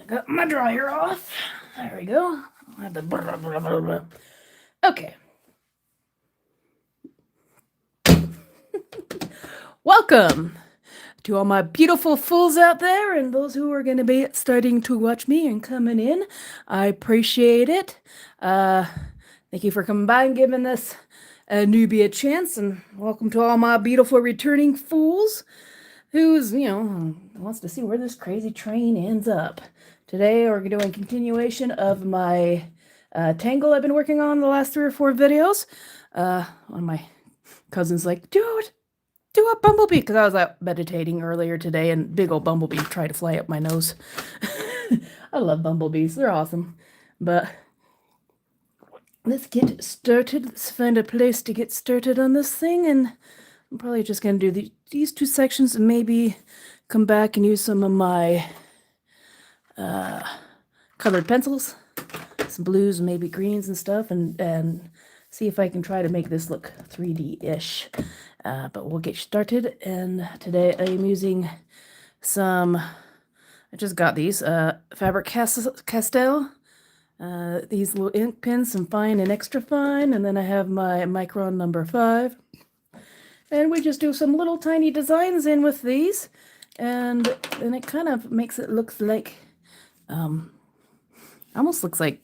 Got my dryer off. There we go. I have the blah, blah, blah, blah. Okay. Welcome to all my beautiful fools out there and those who are going to be starting to watch me and coming in. I appreciate it. Thank you for coming by and giving this newbie a chance. And welcome to all my beautiful returning fools who's, wants to see where this crazy train ends up. Today we're doing continuation of my tangle I've been working on the last 3 or 4 videos. One of my cousins like, do a bumblebee, because I was out meditating earlier today and big old bumblebee tried to fly up my nose. I love bumblebees, they're awesome. But let's get started. Let's find a place to get started on this thing, and I'm probably just going to do these 2 sections and maybe come back and use some of my colored pencils, some blues and maybe greens and stuff, and see if I can try to make this look 3D-ish. But we'll get started, and today I am using some, I just got these, Faber-Castell, these little ink pens, some fine and extra fine, and then I have my Micron number 5. And we just do some little tiny designs in with these, and it kind of makes it look like, almost looks like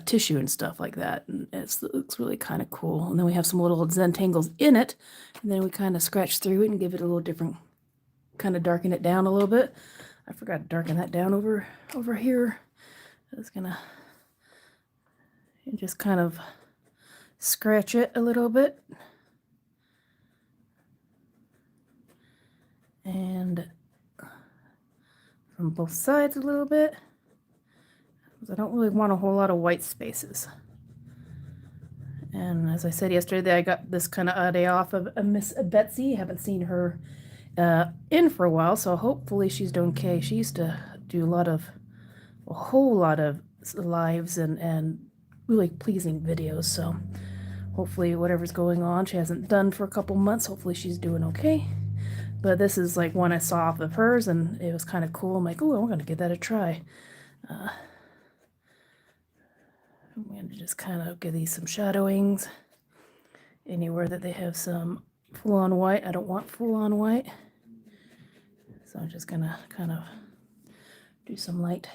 tissue and stuff like that, and it looks really kind of cool. And then we have some little Zentangles in it, and then we kind of scratch through it and give it a little different, kind of darken it down a little bit. I forgot to darken that down over here. I was gonna just kind of scratch it a little bit, and from both sides a little bit. I don't really want a whole lot of white spaces. And as I said yesterday, I got this kind of idea off of Miss Betsy. I haven't seen her in for a while, so hopefully she's doing okay. She used to do a whole lot of lives and really pleasing videos, so hopefully whatever's going on, she hasn't done for a couple months, hopefully she's doing okay. But this is like one I saw off of hers, and it was kind of cool. I'm like, oh, I'm going to give that a try. I'm going to just kind of give these some shadowings. Anywhere that they have some full-on white, I don't want full-on white. So I'm just going to kind of do some light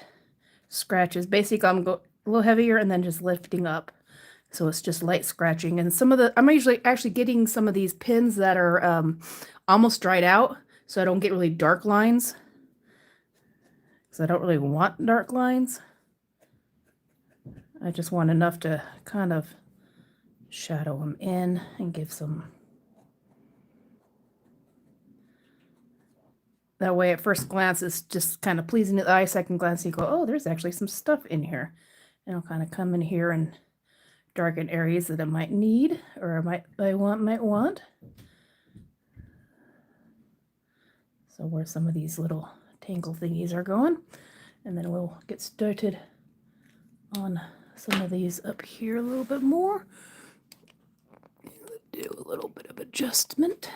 scratches. Basically, I'm going a little heavier and then just lifting up. So it's just light scratching. And some of the, I'm usually actually getting some of these pins that are almost dried out, so I don't get really dark lines. Because I don't really want dark lines. I just want enough to kind of shadow them in and give some. That way at first glance it's just kind of pleasing to the eye. Second glance you go, oh, there's actually some stuff in here. And I'll kind of come in here and darken areas that I might need or might want. So where some of these little tangle thingies are going. And then we'll get started on some of these up here a little bit more. Do a little bit of adjustment.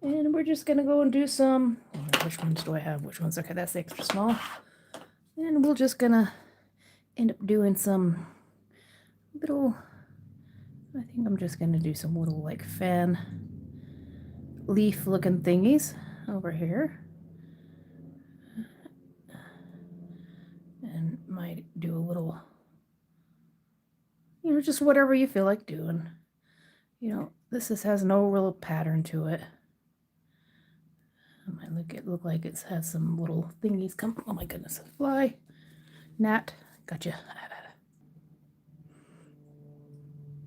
And we're just going to go and do some, which ones do I have? Which ones? Okay, that's the extra small. And we're just going to end up doing some little, I think I'm just going to do some little like fan leaf looking thingies over here. And might do a little, just whatever you feel like doing. This has no real pattern to it. It might look like it has some little thingies come. Oh my goodness, fly, gnat, gotcha.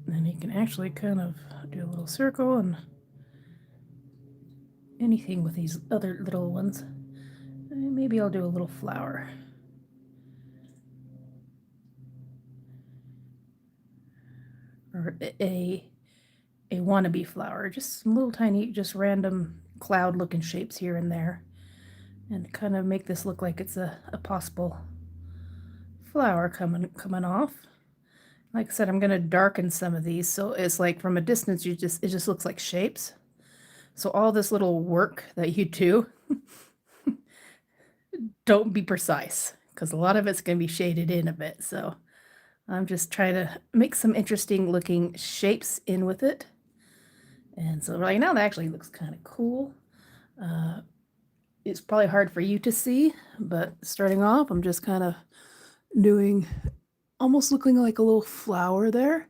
And you can actually kind of do a little circle and anything with these other little ones. And maybe I'll do a little flower. Or a wannabe flower, just some little tiny, just random cloud looking shapes here and there, and kind of make this look like it's a possible flower coming off. Like I said, I'm going to darken some of these, so it's like from a distance it just looks like shapes. So all this little work that you do, don't be precise, because a lot of it's going to be shaded in a bit. So I'm just trying to make some interesting looking shapes in with it. And so right now that actually looks kind of cool. It's probably hard for you to see, but starting off, I'm just kind of doing almost looking like a little flower there.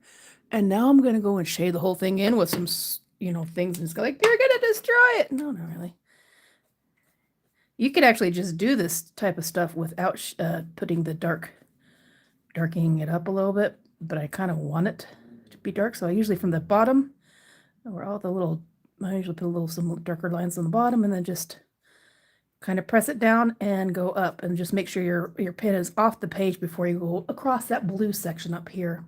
And now I'm going to go and shade the whole thing in with some, things, and it's like, you're going to destroy it. No, not really. You could actually just do this type of stuff without putting the darkening it up a little bit, but I kind of want it to be dark. So I usually from the bottom, where all the little, I usually put some darker lines on the bottom, and then just kind of press it down and go up, and just make sure your pen is off the page before you go across that blue section up here,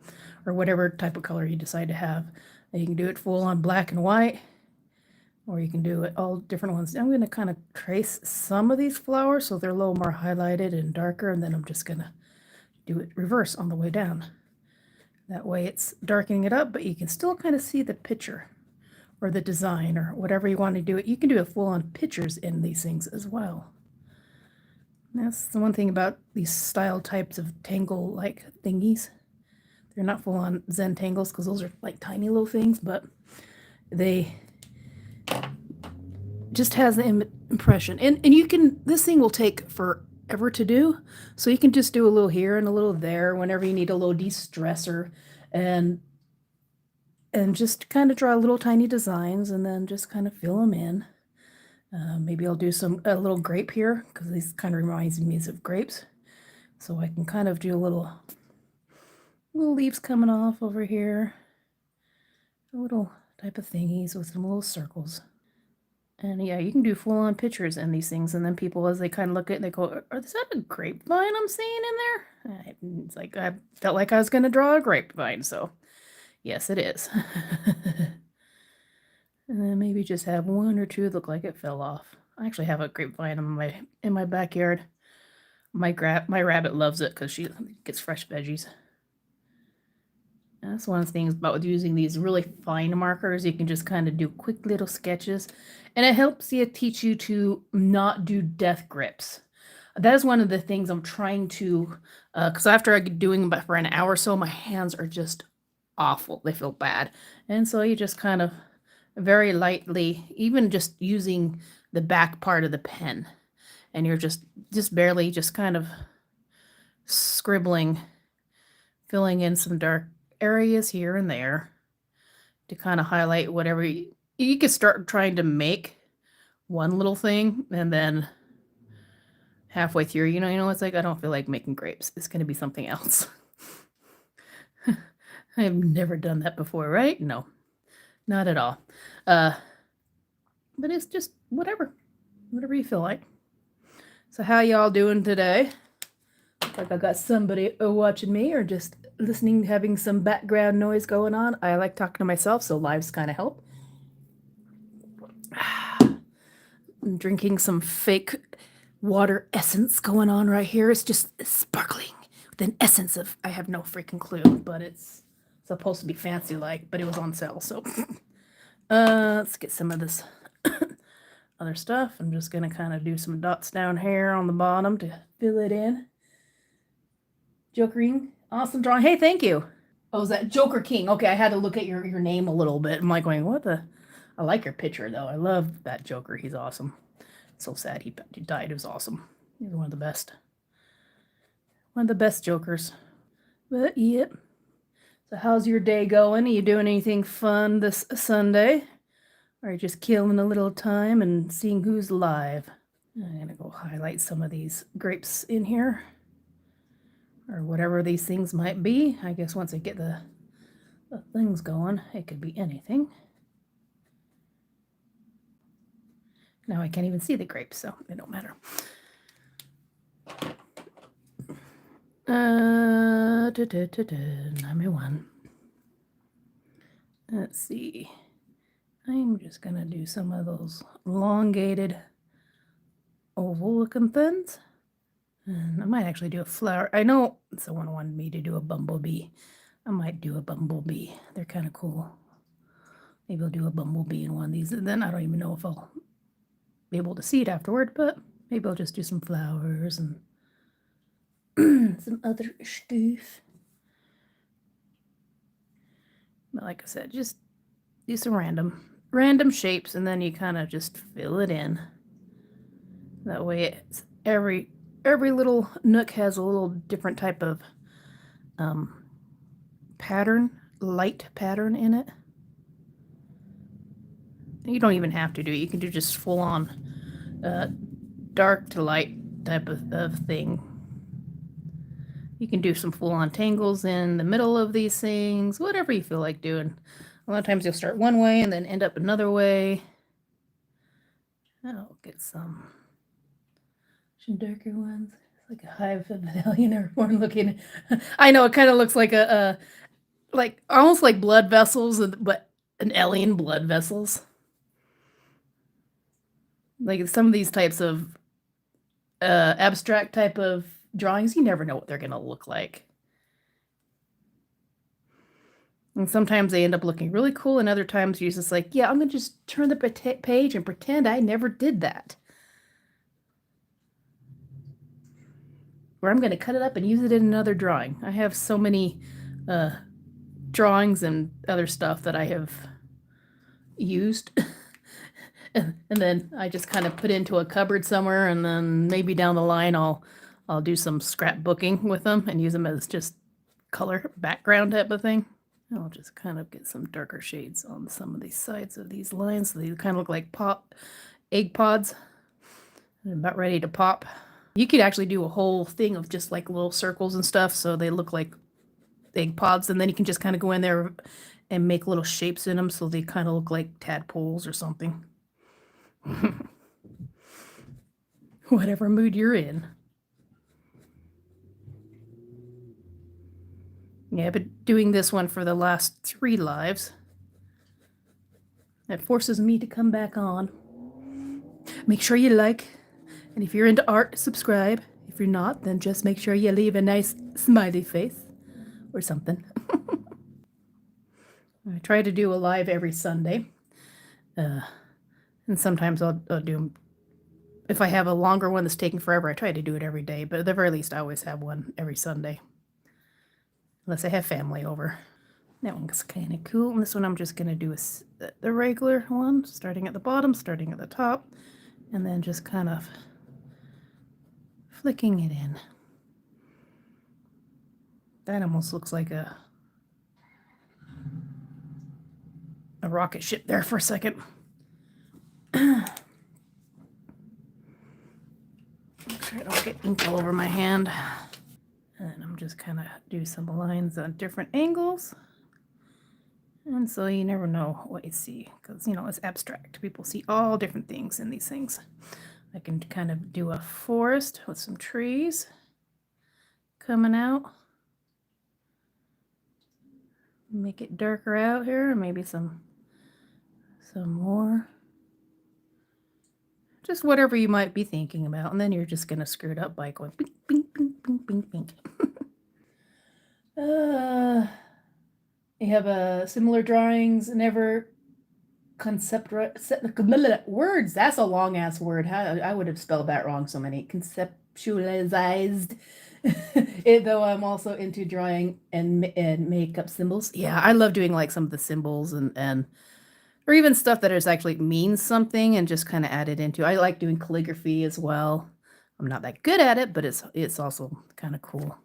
or whatever type of color you decide to have. And you can do it full on black and white, or you can do it all different ones. I'm going to kind of trace some of these flowers so they're a little more highlighted and darker, and then I'm just going to do it reverse on the way down. That way it's darkening it up, but you can still kind of see the picture or the design or whatever you want to do it. You can do a full-on pictures in these things as well. And that's the one thing about these style types of tangle-like thingies. They're not full-on Zentangles because those are like tiny little things, but they just has the impression. And you can, this thing will take forever to do, so you can just do a little here and a little there whenever you need a little de-stressor, and just kind of draw little tiny designs and then just kind of fill them in. Maybe I'll do a little grape here because this kind of reminds me of grapes. So I can kind of do a little leaves coming off over here. A little type of thingies with some little circles. And yeah, you can do full-on pictures in these things, and then people, as they kind of look at it, they go, is that a grapevine I'm seeing in there? It's like, I felt like I was going to draw a grapevine, so yes, it is. And then maybe just have one or two look like it fell off. I actually have a grapevine in my backyard. My rabbit loves it because she gets fresh veggies. And that's one of the things about using these really fine markers. You can just kind of do quick little sketches, and it helps teach you to not do death grips. That is one of the things I'm trying to, because after I get doing about for an hour or so, my hands are just awful. They feel bad. And so you just kind of very lightly, even just using the back part of the pen, and you're just barely just kind of scribbling, filling in some dark areas here and there to kind of highlight whatever you could start trying to make one little thing, and then halfway through, it's like, I don't feel like making grapes. It's going to be something else. I've never done that before, right? No, not at all. But it's just whatever you feel like. So how y'all doing today? Looks like I got somebody watching me or just listening, having some background noise going on. I like talking to myself, so lives kind of help. I'm drinking some fake water essence going on right here. It's just sparkling with an essence of, I have no freaking clue, but it's supposed to be fancy like, but it was on sale, so let's get some of this other stuff. I'm just gonna kind of do some dots down here on the bottom to fill it in. Jokering, awesome drawing. Hey, thank you. Oh, is that Joker King? Okay, I had to look at your name a little bit. I'm like going, what the? I like your picture though. I love that Joker. He's awesome. So sad he died. It was awesome. He's one of the best. One of the best Jokers. But yep. So how's your day going? Are you doing anything fun this Sunday? Or are you just killing a little time and seeing who's live? I'm gonna go highlight some of these grapes in here, or whatever these things might be. I guess once I get the things going, it could be anything. Now I can't even see the grapes, so it don't matter. Number one. Let's see. I'm just gonna do some of those elongated oval looking things. And I might actually do a flower. I know someone wanted me to do a bumblebee. I might do a bumblebee. They're kind of cool. Maybe I'll do a bumblebee in one of these. And then I don't even know if I'll be able to see it afterward, but maybe I'll just do some flowers and some other stuff. But like I said, just do some random shapes, and then you kind of just fill it in. That way it's every little nook has a little different type of pattern, light pattern in it. You don't even have to do it. You can do just full on dark to light type of thing. You can do some full on tangles in the middle of these things, whatever you feel like doing. A lot of times you'll start one way and then end up another way. I'll get some darker ones. It's like a hive of alien airborne looking. I know it kind of looks like like almost like blood vessels, but an alien blood vessels. Like some of these types of abstract type of drawings, you never know what they're gonna look like. And sometimes they end up looking really cool, and other times you're just like, yeah, I'm gonna just turn the page and pretend I never did that. Or I'm gonna cut it up and use it in another drawing. I have so many drawings and other stuff that I have used. And then I just kind of put into a cupboard somewhere, and then maybe down the line I'll do some scrapbooking with them and use them as just color background type of thing. I'll just kind of get some darker shades on some of these sides of these lines so they kind of look like egg pods. They're about ready to pop. You could actually do a whole thing of just like little circles and stuff so they look like egg pods, and then you can just kind of go in there and make little shapes in them so they kind of look like tadpoles or something. Whatever mood you're in. Yeah, I've been doing this one for the last 3 lives. It forces me to come back on. Make sure you like, and if you're into art, subscribe. If you're not, then just make sure you leave a nice smiley face or something. I try to do a live every Sunday. And sometimes I'll do, if I have a longer one that's taking forever, I try to do it every day. But at the very least, I always have one every Sunday. Unless I have family over. That one's kind of cool. And this one I'm just going to do the regular one, starting at the bottom, starting at the top, and then just kind of flicking it in. That almost looks like a rocket ship there for a second. Make sure I don't get ink all over my hand. And I'm just kind of do some lines on different angles. And so you never know what you see, because, you know, it's abstract. People see all different things in these things. I can kind of do a forest with some trees coming out. Make it darker out here, maybe some more. Just whatever you might be thinking about. And then you're just going to screw it up by going bink, bink, bink, bink, bink, bink. You have similar drawings, never concept words. That's a long ass word. I would have spelled that wrong so many. Conceptualized. Though I'm also into drawing and makeup symbols. Yeah, I love doing like some of the symbols and or even stuff that is actually means something and just kind of add it into. I like doing calligraphy as well. I'm not that good at it, but it's also kind of cool.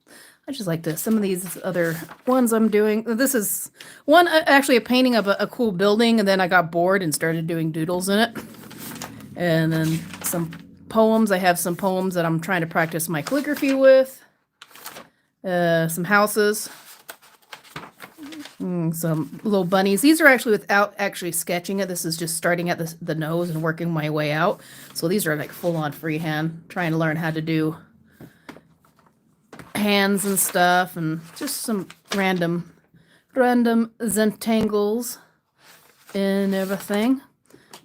I just like some of these other ones I'm doing. This is one, actually a painting of a cool building, and then I got bored and started doing doodles in it. And then some poems. I have some poems that I'm trying to practice my calligraphy with. Some houses. Some little bunnies. These are actually without actually sketching it. This is just starting at the nose and working my way out. So these are like full-on freehand, trying to learn how to do hands and stuff, and just some random zentangles and everything.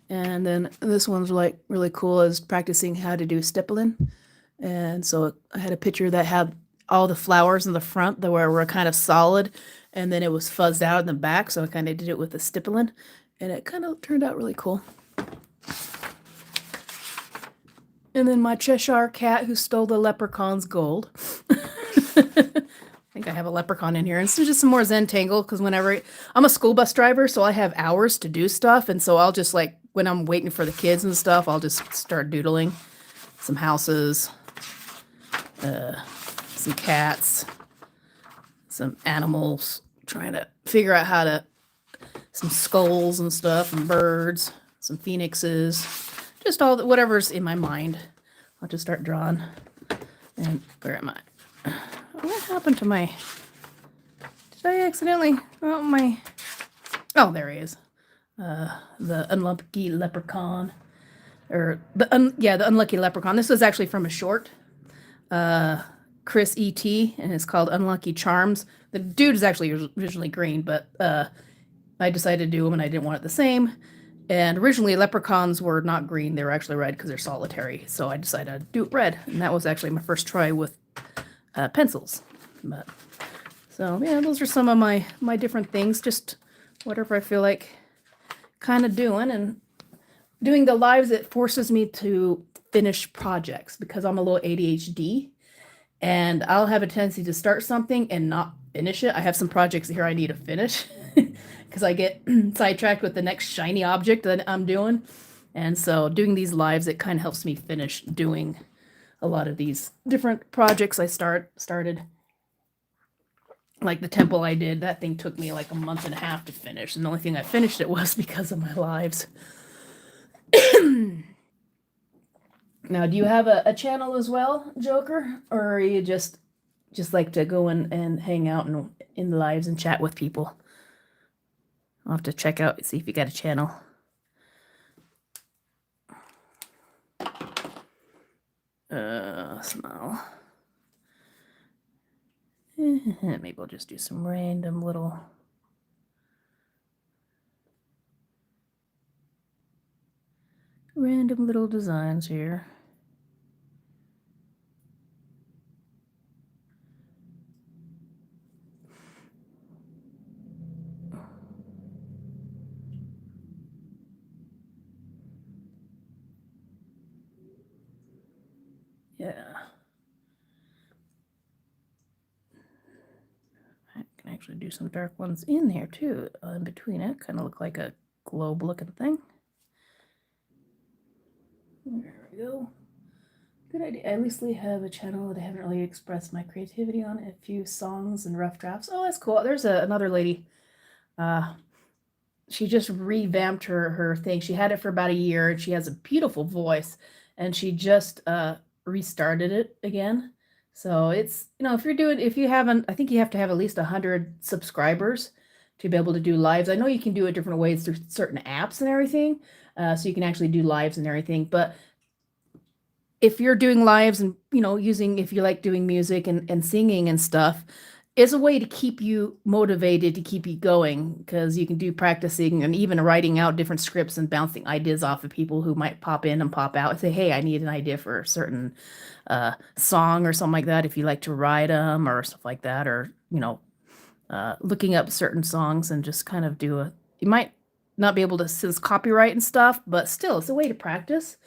And then this one's like really cool, is practicing how to do stippling. And so I had a picture that had all the flowers in the front that were kind of solid, and then it was fuzzed out in the back, so I kind of did it with the stippling, and it kind of turned out really cool. And then my Cheshire cat who stole the leprechaun's gold. I think I have a leprechaun in here. And this is just some more Zentangle because whenever I'm a school bus driver, so I have hours to do stuff. And so I'll just like, when I'm waiting for the kids and stuff, I'll just start doodling some houses, some cats, some animals, trying to figure out how to, some skulls and stuff, and birds, some phoenixes, just all whatever's in my mind. I'll just start drawing. And where am I? What happened to my, did I accidentally, oh, there he is. The unlucky leprechaun, or the unlucky leprechaun. This was actually from a short, Chris E.T., and it's called Unlucky Charms. The dude is actually originally green, but I decided to do them, and I didn't want it the same. And originally, leprechauns were not green; they were actually red because they're solitary. So I decided to do it red, and that was actually my first try with pencils. But so yeah, those are some of my different things. Just whatever I feel like kind of doing, and doing the lives. It forces me to finish projects because I'm a little ADHD, and I'll have a tendency to start something and not finish it. I have some projects here I need to finish because I get sidetracked with the next shiny object that I'm doing. And so doing these lives, it kind of helps me finish doing a lot of these different projects I started. Like the temple I did, that thing took me like a month and a half to finish. And the only thing I finished it was because of my lives. Now, do you have a channel as well, Joker? Or are you just like to go and hang out in the lives and chat with people? I'll have to check out, see if you got a channel. Smile. Maybe I'll just do some random little designs here. Yeah. I can actually do some dark ones in there too, in between it. Kind of look like a globe looking thing. There we go. Good idea. I at least have a channel that I haven't really expressed my creativity on. A few songs and rough drafts. Oh, that's cool. There's another lady. She just revamped her thing. She had it for about a year, and she has a beautiful voice, and she just restarted it again. So it's, if you haven't, I think you have to have at least 100 subscribers to be able to do lives. I know you can do it different ways through certain apps and everything. So you can actually do lives and everything. But if you're doing lives and, if you like doing music and singing and stuff, it's a way to keep you motivated, to keep you going, because you can do practicing and even writing out different scripts and bouncing ideas off of people who might pop in and pop out and say, hey, I need an idea for a certain song or something like that. If you like to write them or stuff like that, or, looking up certain songs and just kind of you might not be able to sense copyright and stuff, but still it's a way to practice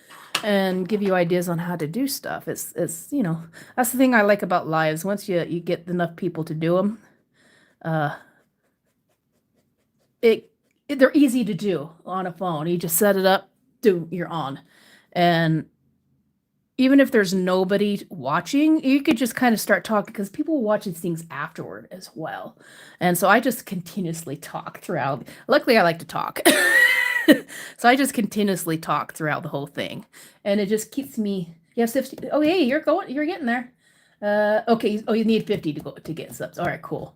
and give you ideas on how to do stuff. It's that's the thing I like about lives. Once you get enough people to do them, they're easy to do on a phone. You just set it up, you're on. And even if there's nobody watching, you could just kind of start talking, because people watch these things afterward as well. And so I just continuously talk throughout. Luckily, I like to talk. So I just continuously talk throughout the whole thing. And it just keeps me, yes, 50. Oh, hey, you're getting there. Okay. Oh, you need 50 to get subs. All right, cool.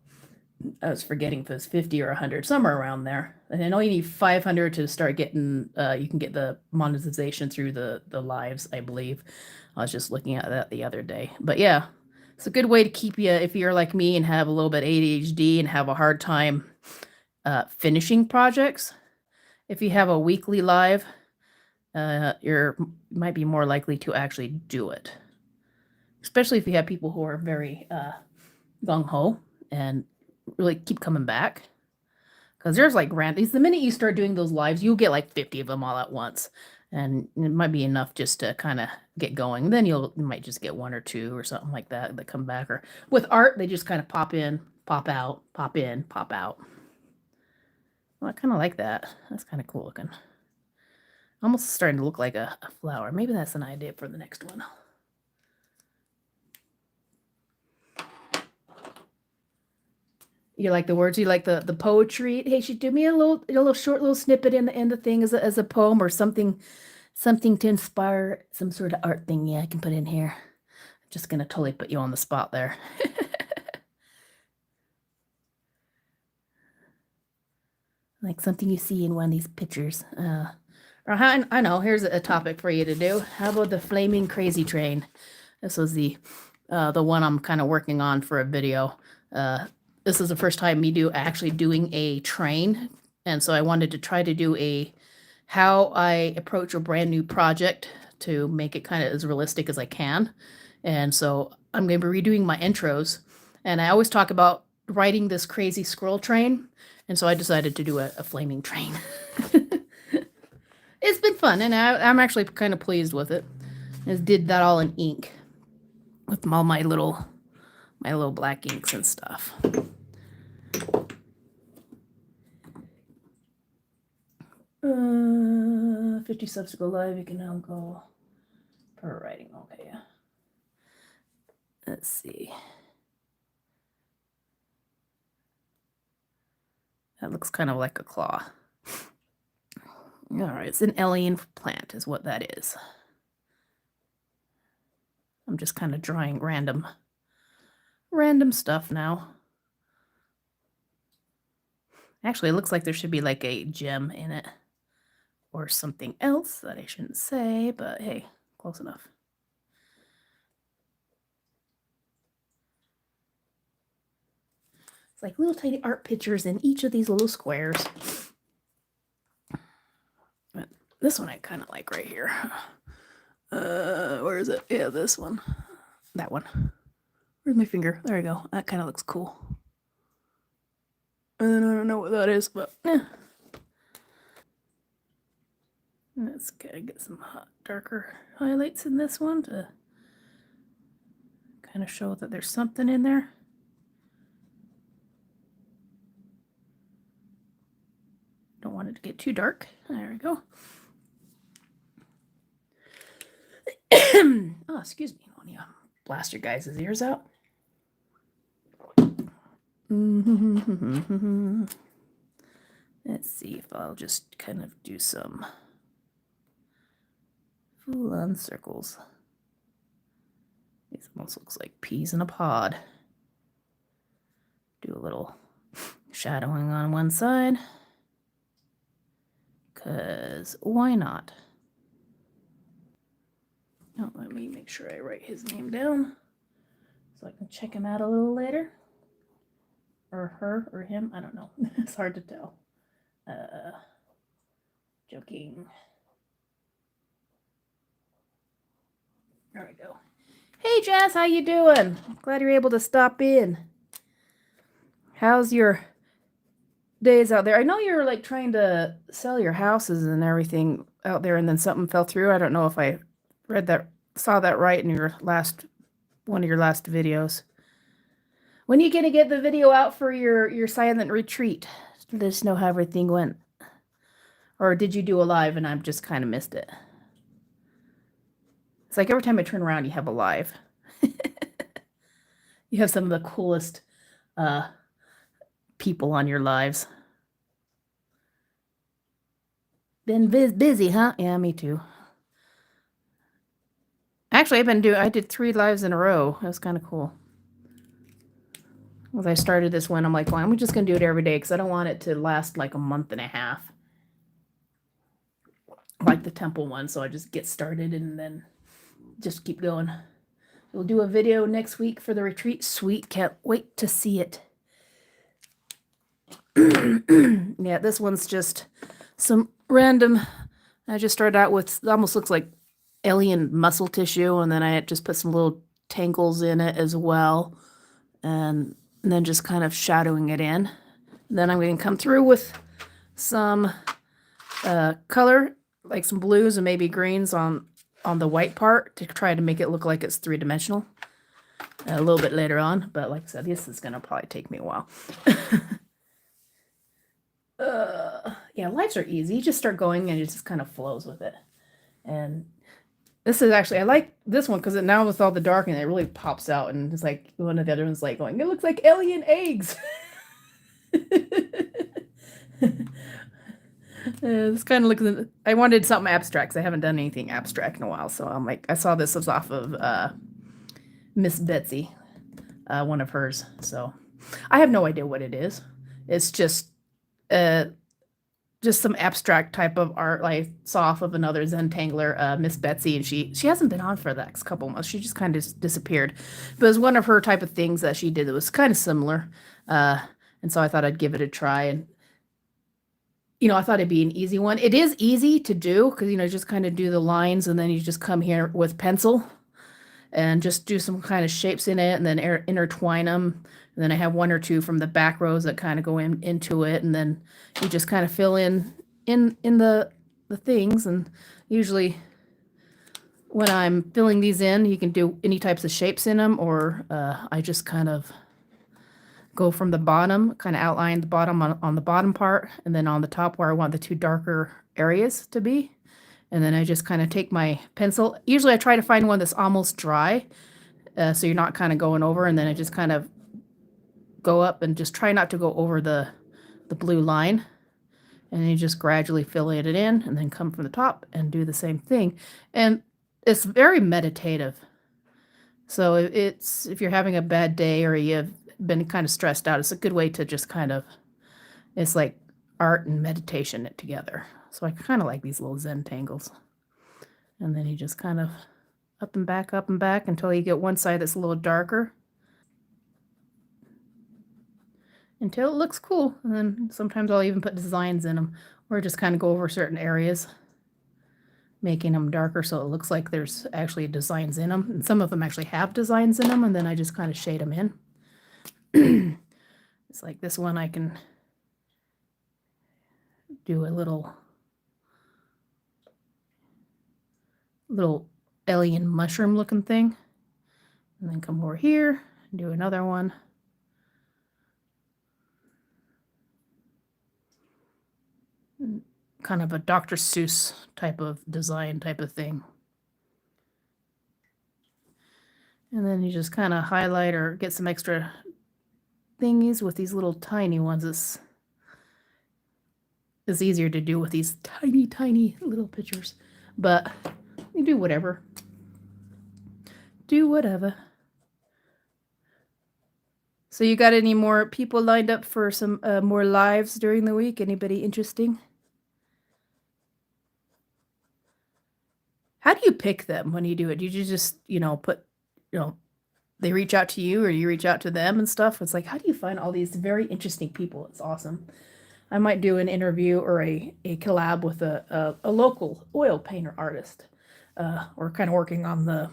I was forgetting if it was 50 or 100, somewhere around there. And I know you need 500 to start getting, you can get the monetization through the lives, I believe. I was just looking at that the other day. But yeah, it's a good way to keep you, if you're like me and have a little bit ADHD and have a hard time finishing projects. If you have a weekly live, you might be more likely to actually do it. Especially if you have people who are very gung-ho and really keep coming back. Because there's like the minute you start doing those lives, you'll get like 50 of them all at once. And it might be enough just to kind of get going. Then you might just get one or two or something like that that come back. Or with art, they just kind of pop in, pop out, pop in, pop out. Well, I kind of like that. That's kind of cool looking. Almost starting to look like a flower. Maybe that's an idea for the next one. You like the words? You like the poetry? Hey, should do me a little short little snippet in the thing as a poem or something to inspire some sort of art thing. Yeah, I can put in here. I'm just gonna totally put you on the spot there. Like something you see in one of these pictures. I know. Here's a topic for you to do. How about the flaming crazy train? This was the one I'm kind of working on for a video. This is the first time me actually doing a train, and so I wanted to try to do how I approach a brand new project to make it kind of as realistic as I can. And so I'm going to be redoing my intros, and I always talk about riding this crazy squirrel train, and so I decided to do a flaming train. It's been fun, and I'm actually kind of pleased with it. I did that all in ink with all my little black inks and stuff. 50 subs to go live. You can now go per writing. Okay, yeah. Let's see. That looks kind of like a claw. All right, it's an alien plant is what that is. I'm just kind of drawing random stuff now. Actually, it looks like there should be like a gem in it or something else that I shouldn't say, but hey, close enough. It's like little tiny art pictures in each of these little squares. But this one I kind of like right here. Where is it? Yeah, this one. That one. Where's my finger? There we go. That kind of looks cool. And then I don't know what that is, but yeah. Let's get some darker highlights in this one to kind of show that there's something in there. Don't want it to get too dark. There we go. Oh, excuse me. I don't want to blast your guys' ears out. Let's see if I'll just kind of do some full-on circles. This almost looks like peas in a pod. Do a little shadowing on one side. Because why not? Oh, let me make sure I write his name down so I can check him out a little later. Or her or him, I don't know. It's hard to tell. Joking. There we go. Hey Jazz, how you doing? Glad you're able to stop in. How's your days out there? I know you're like trying to sell your houses and everything out there, and then something fell through. I don't know if I saw that right in your one of your last videos. When are you gonna get the video out for your silent retreat? Let us know how everything went. Or did you do a live and I've just kind of missed it? It's like every time I turn around, you have a live. You have some of the coolest people on your lives. Been busy, huh? Yeah, me too. Actually, I did 3 lives in a row. That was kind of cool. As I started this one, I'm like, well, I'm just going to do it every day because I don't want it to last like a month and a half. Like the temple one, so I just get started and then just keep going. We'll do a video next week for the retreat. Sweet, can't wait to see it. Yeah, this one's just some random. I just started out with, it almost looks like alien muscle tissue, and then I just put some little tangles in it as well, and then just kind of shadowing it in. Then I'm going to come through with some color like some blues and maybe greens on the white part to try to make it look like it's three-dimensional a little bit later on. But like I said, this is gonna probably take me a while. Yeah, lives are easy. You just start going and it just kind of flows with it. And this is actually, I like this one because now with all the darkening, it really pops out. And it's like one of the other ones like going, it looks like alien eggs. This kind of looks, I wanted something abstract because I haven't done anything abstract in a while. So I'm like, I saw this was off of Miss Betsy, one of hers. So I have no idea what it is. It's just some abstract type of art I saw off of another Zentangler, Miss Betsy, and she hasn't been on for the next couple months. She just kind of disappeared. But it was one of her type of things that she did that was kind of similar. And so I thought I'd give it a try. And, I thought it'd be an easy one. It is easy to do because, just kind of do the lines and then you just come here with pencil and just do some kind of shapes in it and then intertwine them. And then I have one or two from the back rows that kind of go into it. And then you just kind of fill in the things. And usually when I'm filling these in, you can do any types of shapes in them, or I just kind of go from the bottom, kind of outline the bottom on the bottom part, and then on the top where I want the two darker areas to be. And then I just kind of take my pencil. Usually I try to find one that's almost dry, so you're not kind of going over, and then I just kind of go up and just try not to go over the blue line. And you just gradually fill it in and then come from the top and do the same thing. And it's very meditative. So if you're having a bad day or you've been kind of stressed out, it's a good way to just kind of, it's like art and meditation it together. So I kind of like these little Zentangles. And then you just kind of up and back until you get one side that's a little darker. Until it looks cool. And then sometimes I'll even put designs in them, or just kind of go over certain areas, making them darker so it looks like there's actually designs in them. And some of them actually have designs in them, and then I just kind of shade them in. It's like this one, I can do a little alien mushroom looking thing, and then come over here and do another one. Kind of a Dr. Seuss type of design type of thing. And then you just kind of highlight or get some extra thingies with these little tiny ones. It's easier to do with these tiny little pictures, but you do whatever. Do whatever. So you got any more people lined up for some more lives during the week? Anybody interesting? How do you pick them when you do it? Do you just, put, they reach out to you or you reach out to them and stuff? It's like, how do you find all these very interesting people? It's awesome. I might do an interview or a collab with a local oil painter artist. We're kind of working on the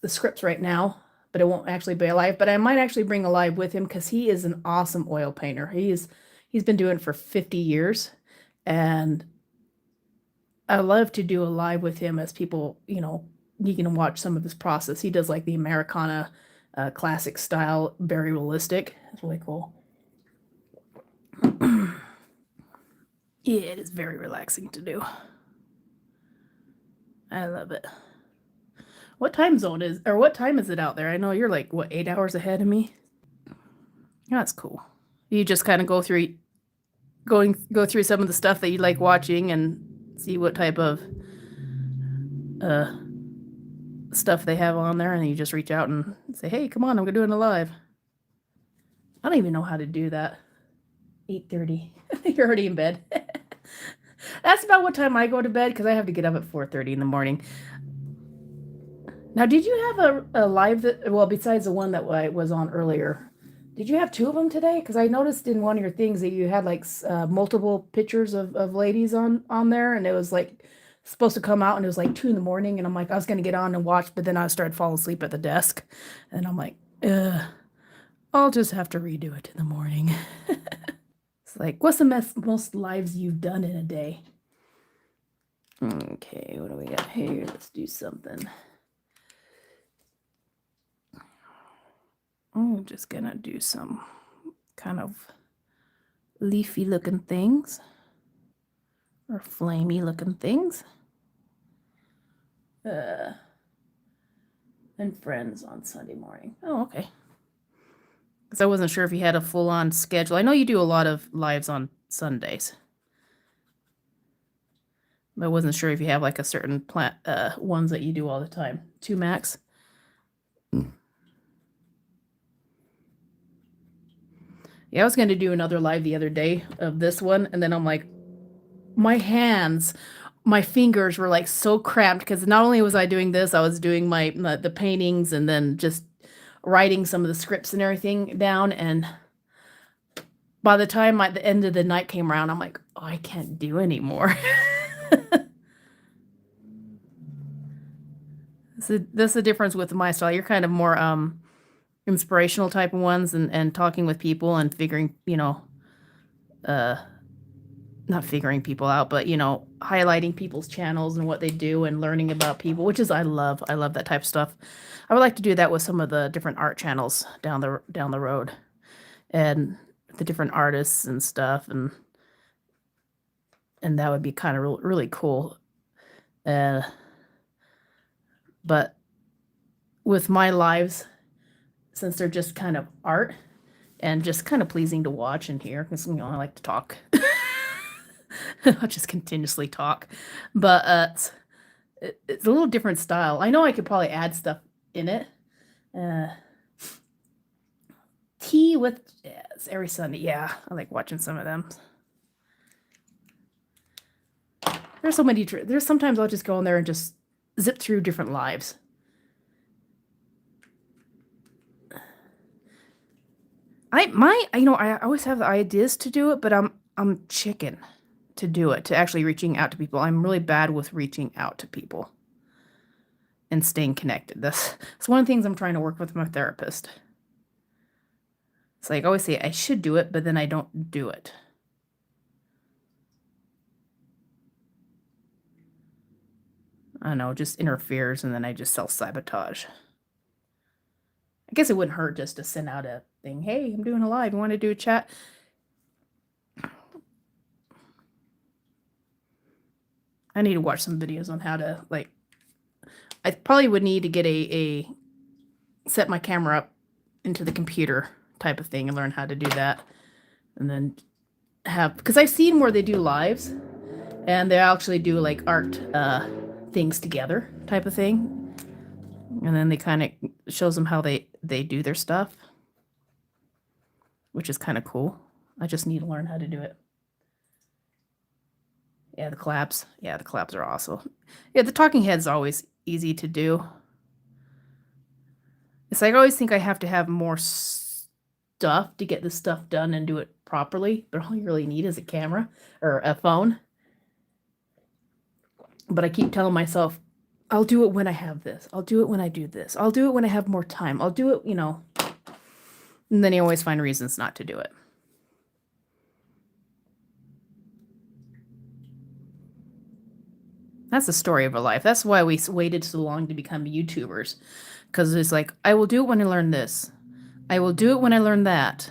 scripts right now, but it won't actually be alive. But I might actually bring a live with him because he is an awesome oil painter. He's been doing it for 50 years, and I love to do a live with him as people, you can watch some of his process. He does like the Americana classic style, very realistic. It's really cool. Yeah, it is very relaxing to do. I love it. What time zone what time is it out there? I know you're like, what, 8 hours ahead of me? That's cool. You just kind of go through some of the stuff that you like watching and see what type of stuff they have on there, and you just reach out and say, hey, come on, I'm doing a live. I don't even know how to do that. 8:30. You're already in bed. That's about what time I go to bed because I have to get up at 4:30 in the morning. Now, did you have a live besides the one that I was on earlier, did you have two of them today? Because I noticed in one of your things that you had like multiple pictures of ladies on there, and it was like supposed to come out, and it was like 2 in the morning, and I'm like, I was going to get on and watch, but then I started falling asleep at the desk, and I'm like, I'll just have to redo it in the morning. It's like, what's the most lives you've done in a day? Okay, what do we got here? Let's do something. I'm just gonna do some kind of leafy looking things or flamey looking things. And friends on Sunday morning. Oh, okay. Because I wasn't sure if you had a full-on schedule. I know you do a lot of lives on Sundays. But I wasn't sure if you have like a certain ones that you do all the time. 2 max. Yeah, I was going to do another live the other day of this one, and then I'm like, my hands, my fingers were like so cramped because not only was I doing this, I was doing the paintings and then just writing some of the scripts and everything down. And by the time the end of the night came around, I'm like, oh, I can't do anymore. That's the difference with my style. You're kind of more inspirational type of ones and talking with people and figuring, not figuring people out, but highlighting people's channels and what they do and learning about people, which is I love that type of stuff. I would like to do that with some of the different art channels down the road and the different artists and stuff, and that would be kind of really cool. But with my lives, since they're just kind of art and just kind of pleasing to watch and hear, because I like to talk. I'll just continuously talk, but it's a little different style. I know I could probably add stuff in it. Tea with jazz every Sunday. Yeah, I like watching some of them. There's so many. There's sometimes I'll just go in there and just zip through different lives. I always have the ideas to do it, but I'm chicken to do it, to actually reaching out to people. I'm really bad with reaching out to people and staying connected. That's one of the things I'm trying to work with my therapist. It's like I always say I should do it, but then I don't do it. I don't know, just interferes, and then I just self-sabotage. I guess it wouldn't hurt just to send out a thing. Hey, I'm doing a live. You want to do a chat? I need to watch some videos on how to, like, I probably would need to get set my camera up into the computer type of thing and learn how to do that. And then because I've seen where they do lives and they actually do like art things together type of thing. And then they kind of shows them how they do their stuff, which is kind of cool. I just need to learn how to do it. Yeah, the collabs. Yeah, the collabs are awesome. Yeah, the talking head's always easy to do. It's like I always think I have to have more stuff to get this stuff done and do it properly, but all you really need is a camera or a phone. But I keep telling myself, I'll do it when I have this. I'll do it when I do this. I'll do it when I have more time. I'll do it, And then you always find reasons not to do it. That's the story of our life. That's why we waited so long to become YouTubers. Because it's like, I will do it when I learn this. I will do it when I learn that.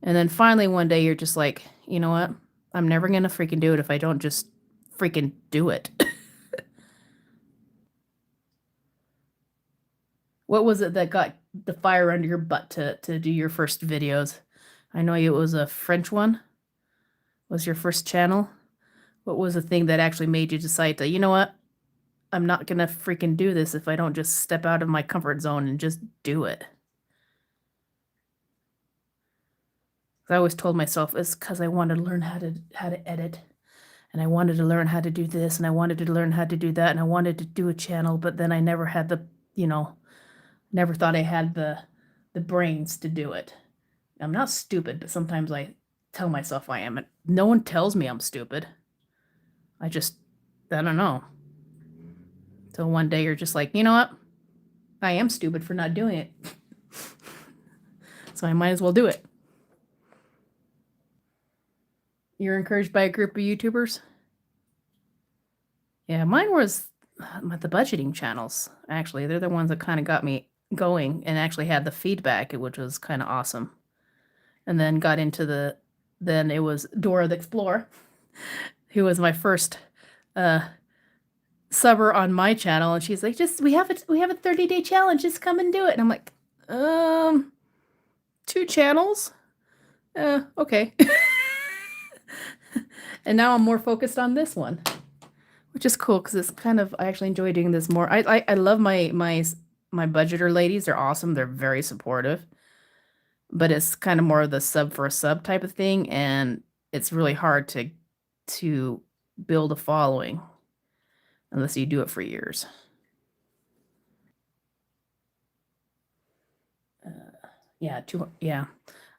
And then finally one day you're just like, you know what? I'm never going to freaking do it if I don't just freaking do it. What was it that got the fire under your butt to do your first videos? I know it was a French one. Was your first channel? What was the thing that actually made you decide to, you know what? I'm not going to freaking do this if I don't just step out of my comfort zone and just do it. I always told myself it's because I wanted to learn how to edit, and I wanted to learn how to do this, and I wanted to learn how to do that, and I wanted to do a channel, but then I never had never thought I had the brains to do it. I'm not stupid, but sometimes I tell myself I am. No one tells me I'm stupid. I don't know. So one day you're just like, you know what? I am stupid for not doing it. So I might as well do it. You're encouraged by a group of YouTubers? Yeah, mine was the budgeting channels, actually. They're the ones that kind of got me going and actually had the feedback, which was kind of awesome. And then got into then it was Dora the Explorer, who was my first uh, subber on my channel. And she's like, we have a 30-day challenge. Just come and do it. And I'm like, 2 channels? Okay. And now I'm more focused on this one, which is cool because it's kind of, I actually enjoy doing this more. I love my budgeter ladies. They're awesome. They're very supportive, but it's kind of more of the sub for a sub type of thing, and it's really hard to build a following unless you do it for years. Yeah.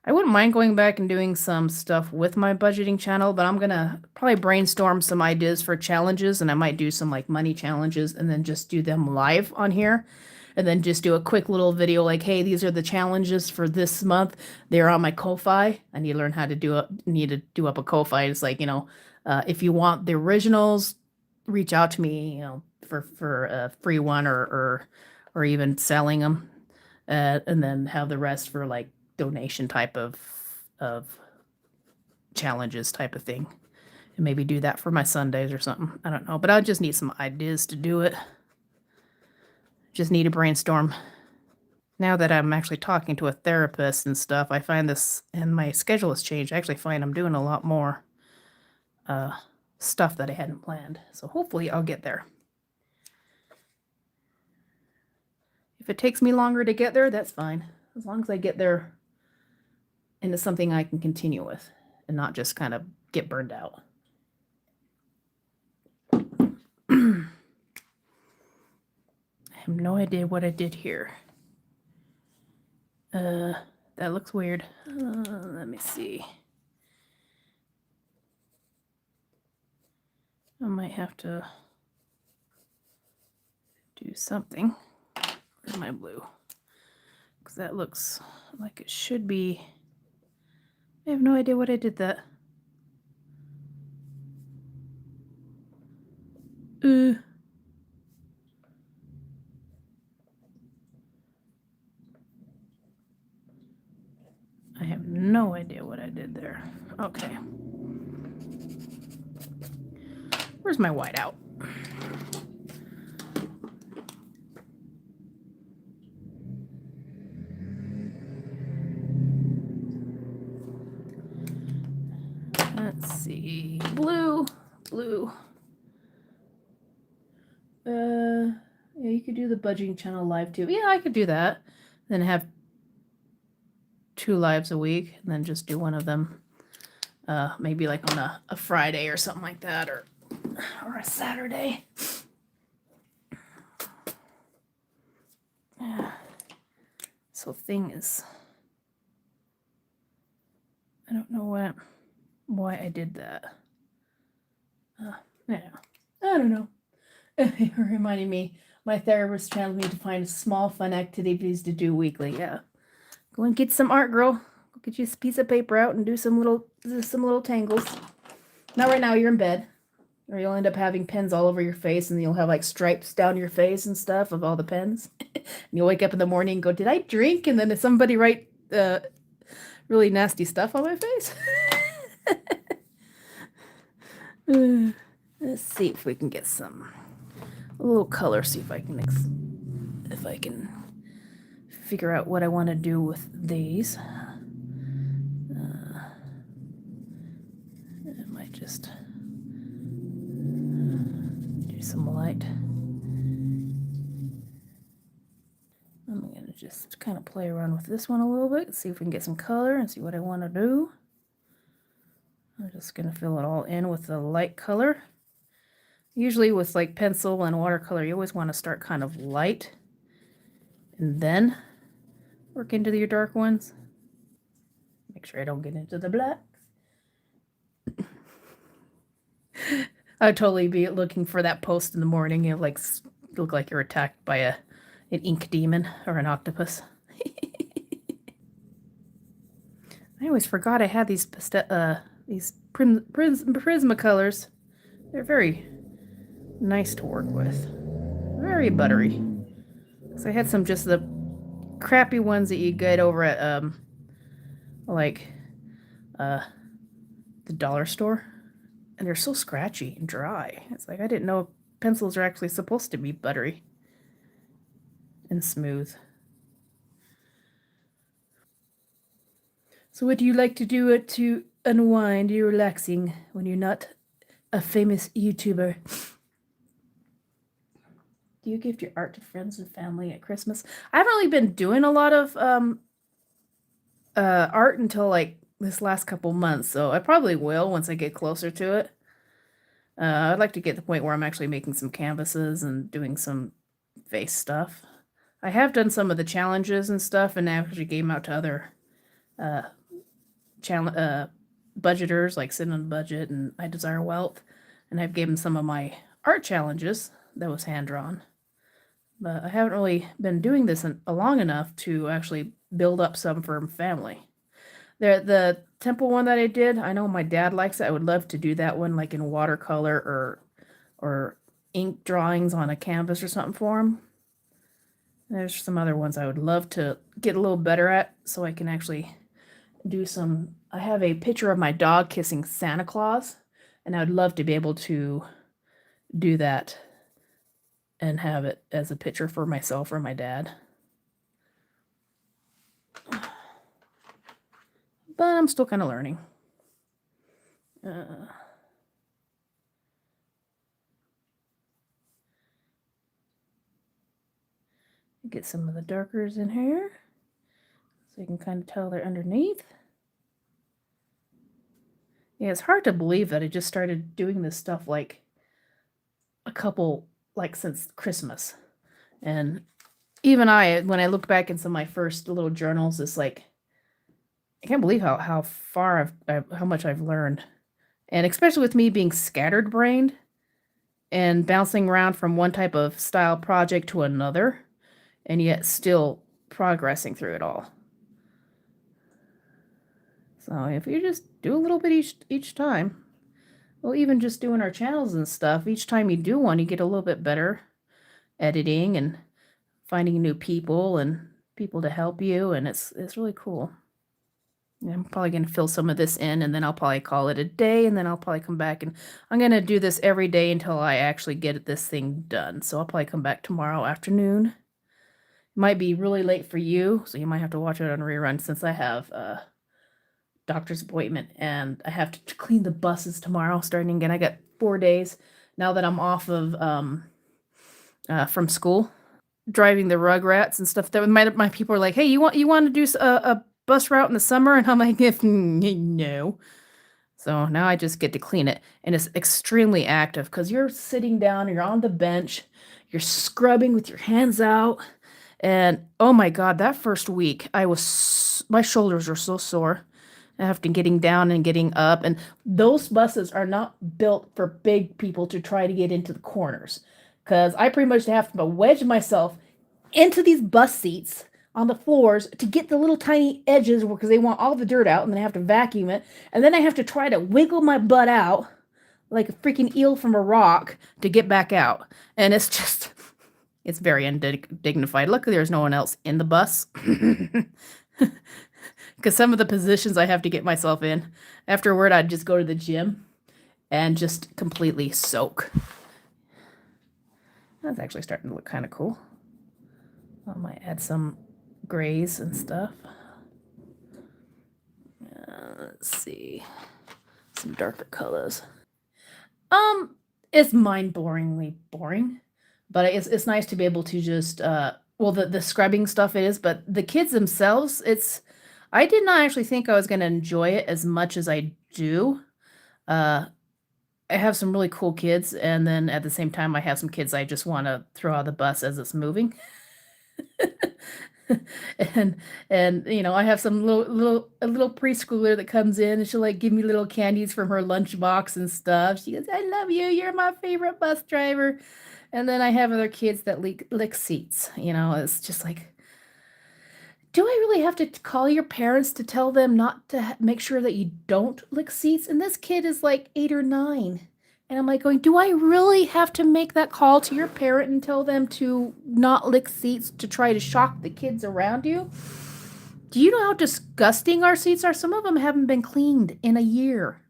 I wouldn't mind going back and doing some stuff with my budgeting channel, but I'm gonna probably brainstorm some ideas for challenges, and I might do some like money challenges and then just do them live on here. And then just do a quick little video like, hey, these are the challenges for this month. They're on my Ko-Fi. I need to learn how to need to do up a Ko-Fi. It's like, if you want the originals, reach out to me, for a free one or even selling them. And then have the rest for like donation type of challenges type of thing. And maybe do that for my Sundays or something. I don't know, but I just need some ideas to do it. Just need to brainstorm. Now that I'm actually talking to a therapist and stuff, I find this, and my schedule has changed. I actually find I'm doing a lot more stuff that I hadn't planned. So hopefully I'll get there. If it takes me longer to get there, that's fine. As long as I get there into something I can continue with and not just kind of get burned out. I have no idea what I did here. That looks weird. Let me see. I might have to do something with my blue, because that looks like it should be. I have no idea what I did that. I have no idea what I did there. Okay. Where's my whiteout? Let's see. Blue. Yeah, you could do the budgeting channel live too. Yeah, I could do that. Then have 2 lives a week, and then just do one of them. Maybe like on a Friday or something like that, or a Saturday. Yeah. So thing is, I don't know why I did that. Yeah, I don't know. It reminded me, my therapist challenged me to find small fun activities to do weekly. Yeah, go and get some art, girl. Go get you a piece of paper out and do some little tangles. Not right now. You're in bed, or you'll end up having pens all over your face, and you'll have like stripes down your face and stuff of all the pens. And you'll wake up in the morning and go, "Did I drink?" And then somebody write really nasty stuff on my face. Let's see if we can get a little color. See if I can figure out what I want to do with these. I might just do some light. I'm gonna just kind of play around with this one a little bit, see if we can get some color and see what I want to do. I'm just gonna fill it all in with the light color. Usually with like pencil and watercolor, you always want to start kind of light and then work into your dark ones. Make sure I don't get into the blacks. I'd totally be looking for that post in the morning. You like look like you're attacked by an ink demon or an octopus. I always forgot I had these Prismacolors. They're very nice to work with. Very buttery. So I had some just the crappy ones that you get over at like uh the dollar store, and they're so scratchy and dry. It's like I didn't know pencils are actually supposed to be buttery and smooth. So what do you like to do to unwind? You're relaxing when you're not a famous YouTuber. Do you gift your art to friends and family at Christmas? I haven't really been doing a lot of art until like this last couple months, so I probably will once I get closer to it. I'd like to get to the point where I'm actually making some canvases and doing some face stuff. I have done some of the challenges and stuff, and actually gave them out to other uh, budgeters like Sit on Budget and I Desire Wealth, and I've given some of my art challenges that was hand drawn. But I haven't really been doing this long enough to actually build up some for family. The temple one that I did, I know my dad likes it. I would love to do that one like in watercolor or ink drawings on a canvas or something for him. There's some other ones I would love to get a little better at so I can actually do some. I have a picture of my dog kissing Santa Claus, and I would love to be able to do that and have it as a picture for myself or my dad. But I'm still kind of learning. Get some of the darkers in here so you can kind of tell they're underneath. Yeah, it's hard to believe that I just started doing this stuff like since Christmas. And even when I look back in some of my first little journals, it's like, I can't believe how far how much I've learned. And especially with me being scattered brained and bouncing around from one type of style project to another, and yet still progressing through it all. So if you just do a little bit each time, well, even just doing our channels and stuff, each time you do one, you get a little bit better editing and finding new people and people to help you, and it's really cool. And I'm probably going to fill some of this in, and then I'll probably call it a day, and then I'll probably come back, and I'm going to do this every day until I actually get this thing done. So I'll probably come back tomorrow afternoon. It might be really late for you, so you might have to watch it on rerun since I have a doctor's appointment, and I have to clean the buses tomorrow starting again. I got 4 days now that I'm off of from school, driving the Rugrats and stuff. That my people are like, "Hey, you want to do a bus route in the summer?" And I'm like, "If no." So now I just get to clean it, and it's extremely active because you're sitting down, you're on the bench, you're scrubbing with your hands out, and oh my God, that first week my shoulders are so sore after getting down and getting up, and those buses are not built for big people to try to get into the corners, because I pretty much have to wedge myself into these bus seats on the floors to get the little tiny edges because they want all the dirt out, and then I have to vacuum it, and then I have to try to wiggle my butt out like a freaking eel from a rock to get back out. And it's very undignified. Luckily, there's no one else in the bus. Because some of the positions I have to get myself in, afterward, I'd just go to the gym and just completely soak. That's actually starting to look kind of cool. I might add some grays and stuff. Let's see. Some darker colors. It's mind-boringly boring, but it's nice to be able to just well, the scrubbing stuff it is, but the kids themselves, I did not actually think I was going to enjoy it as much as I do. I have some really cool kids, and then at the same time, I have some kids I just want to throw out of the bus as it's moving. and you know, I have some little preschooler that comes in, and she'll like give me little candies from her lunchbox and stuff. She goes, "I love you. You're my favorite bus driver." And then I have other kids that lick seats. You know, it's just like, do I really have to call your parents to tell them not to make sure that you don't lick seats? And this kid is like 8 or 9. And I'm like going, do I really have to make that call to your parent and tell them to not lick seats to try to shock the kids around you? Do you know how disgusting our seats are? Some of them haven't been cleaned in a year.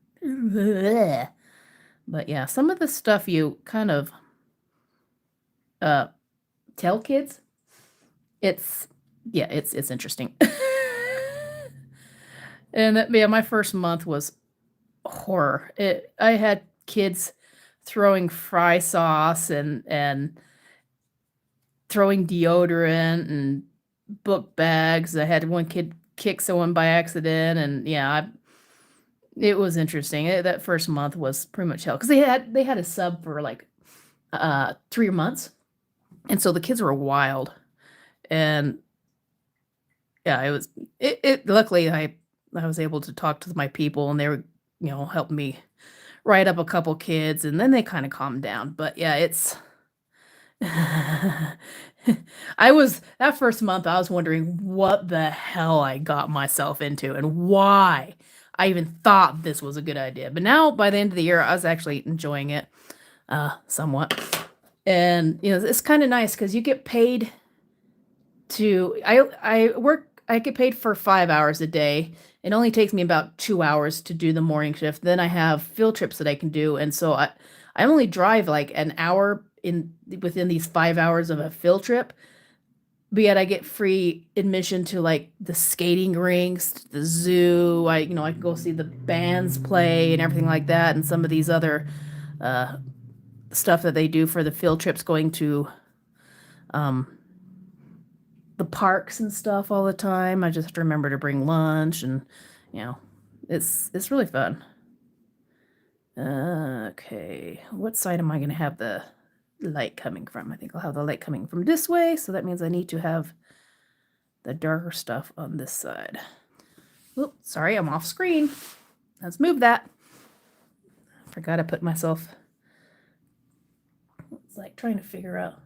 But yeah, some of the stuff you kind of tell kids, it's interesting. And that, yeah, my first month was horror. I had kids throwing fry sauce and throwing deodorant and book bags. I had one kid kick someone by accident, and yeah, it was interesting. That first month was pretty much hell because they had a sub for like 3 months, and so the kids were wild. And yeah, it luckily I was able to talk to my people, and they were, helping me write up a couple kids, and then they kind of calmed down. But yeah, it's I was that first month I was wondering what the hell I got myself into and why I even thought this was a good idea. But now by the end of the year I was actually enjoying it somewhat. And it's kind of nice cuz you get paid to I get paid for 5 hours a day. It only takes me about 2 hours to do the morning shift. Then I have field trips that I can do, and so I only drive like an hour within these 5 hours of a field trip. But yet I get free admission to like the skating rinks, the zoo. I can go see the bands play and everything like that, and some of these other stuff that they do for the field trips, going to the parks and stuff all the time. I just have to remember to bring lunch, and it's really fun. Okay, what side am I going to have the light coming from? I think I'll have the light coming from this way, so that means I need to have the darker stuff on this side. Oops, sorry, I'm off screen. Let's move that. I forgot I put myself. It's like trying to figure out.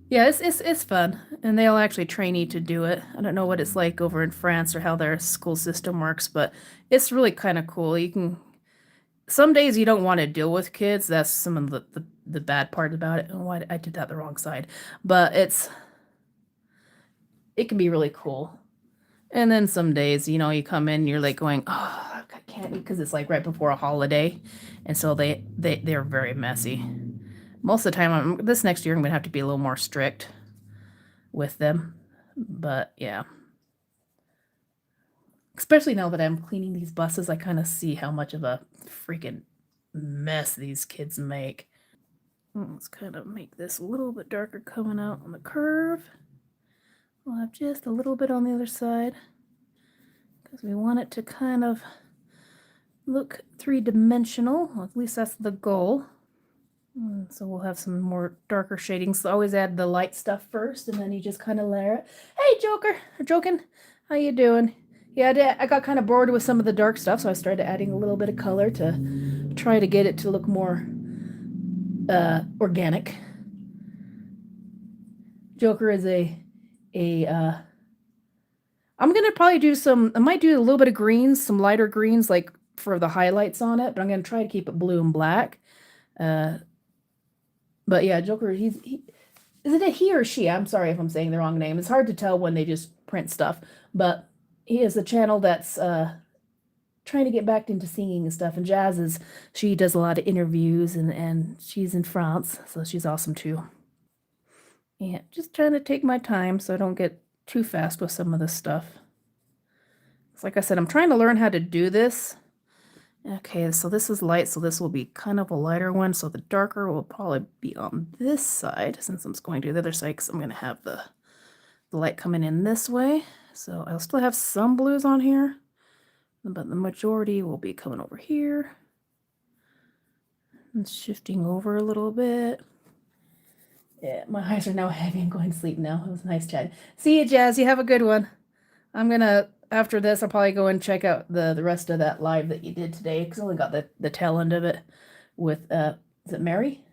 Yeah, it's fun, and they'll actually train you to do it. I don't know what it's like over in France or how their school system works, but it's really kind of cool. Some days you don't want to deal with kids. That's some of the bad part about it. Oh, I did that the wrong side. But it can be really cool. And then some days, you come in, you're like going, oh, I can't, because it's like right before a holiday. And so they're very messy. Most of the time, this next year, I'm going to have to be a little more strict with them. But yeah. Especially now that I'm cleaning these buses, I kind of see how much of a freaking mess these kids make. Let's kind of make this a little bit darker coming out on the curve. We'll have just a little bit on the other side because we want it to kind of look three-dimensional. Well, at least that's the goal. So we'll have some more darker shadings. So always add the light stuff first, and then you just kind of layer it. Hey, Joker! Joking? How you doing? Yeah, I got kind of bored with some of the dark stuff, so I started adding a little bit of color to try to get it to look more organic. Joker is I'm gonna probably do I might do a little bit of greens, some lighter greens, like for the highlights on it, but I'm gonna try to keep it blue and black. But yeah, Joker, is it a he or she? I'm sorry if I'm saying the wrong name. It's hard to tell when they just print stuff, but he has a channel that's trying to get back into singing and stuff. And she does a lot of interviews, and she's in France, so she's awesome too. Yeah, just trying to take my time so I don't get too fast with some of this stuff. It's like I said, I'm trying to learn how to do this. Okay, so this is light, so this will be kind of a lighter one. So the darker will probably be on this side, since I'm going to the other side, because I'm going to have the light coming in this way. So I'll still have some blues on here, but the majority will be coming over here and shifting over a little bit. Yeah, my eyes are now heavy. I'm going to sleep now. It was nice chatting. See you, Jazz. You have a good one. I'm gonna, after this, I'll probably go and check out the rest of that live that you did today, because I only got the tail end of it with is it Mary?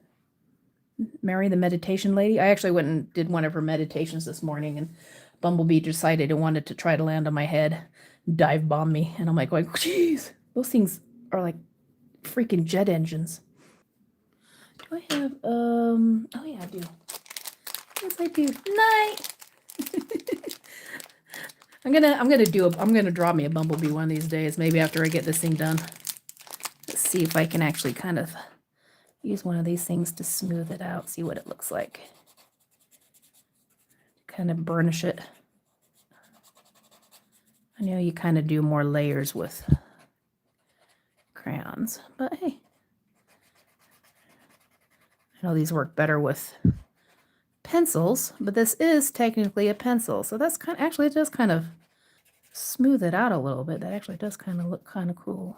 Mary, the meditation lady. I actually went and did one of her meditations this morning, and Bumblebee decided it wanted to try to land on my head, dive bomb me, and I'm like going, geez, those things are like freaking jet engines. Do I have, oh yeah, I do. Yes, I do. Night. I'm gonna draw me a bumblebee one of these days, maybe after I get this thing done. Let's see if I can actually kind of use one of these things to smooth it out, see what it looks like. Kind of burnish it. I know you kind of do more layers with crayons, but hey. I know these work better with pencils, but this is technically a pencil, so that's kind of, actually it does kind of smooth it out a little bit. That actually does kind of look kind of cool.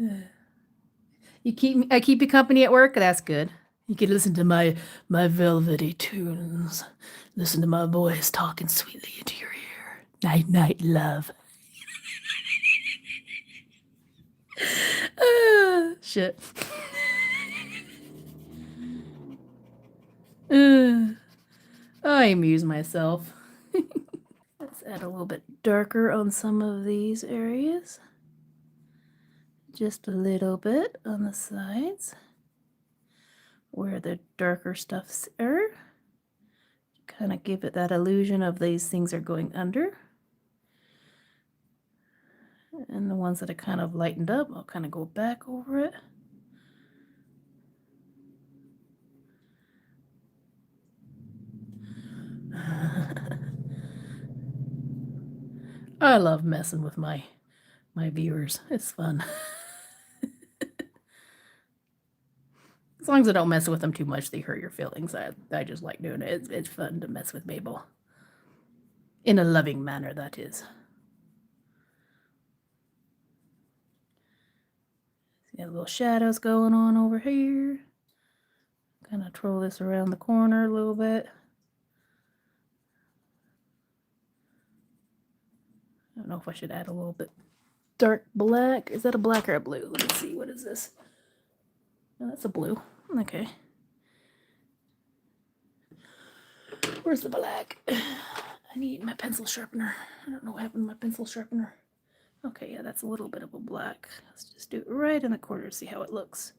I keep you company at work. That's good. You can listen to my velvety tunes. Listen to my voice talking sweetly into your ear. Night, night, love. Shit. I amuse myself. Let's add a little bit darker on some of these areas. Just a little bit on the sides where the darker stuffs are. Kind of give it that illusion of these things are going under. And the ones that are kind of lightened up, I'll kind of go back over it. I love messing with my viewers. It's fun. As long as I don't mess with them too much, they hurt your feelings. I just like doing it. It's fun to mess with Mabel. In a loving manner, that is. See, little shadows going on over here. Kind of twirl this around the corner a little bit. I don't know if I should add a little bit dark black. Is that a black or a blue? Let me see. What is this? Oh, that's a blue. Okay. Where's the black? I need my pencil sharpener. I don't know what happened to my pencil sharpener. Okay, yeah, that's a little bit of a black. Let's just do it right in the corner, see how it looks.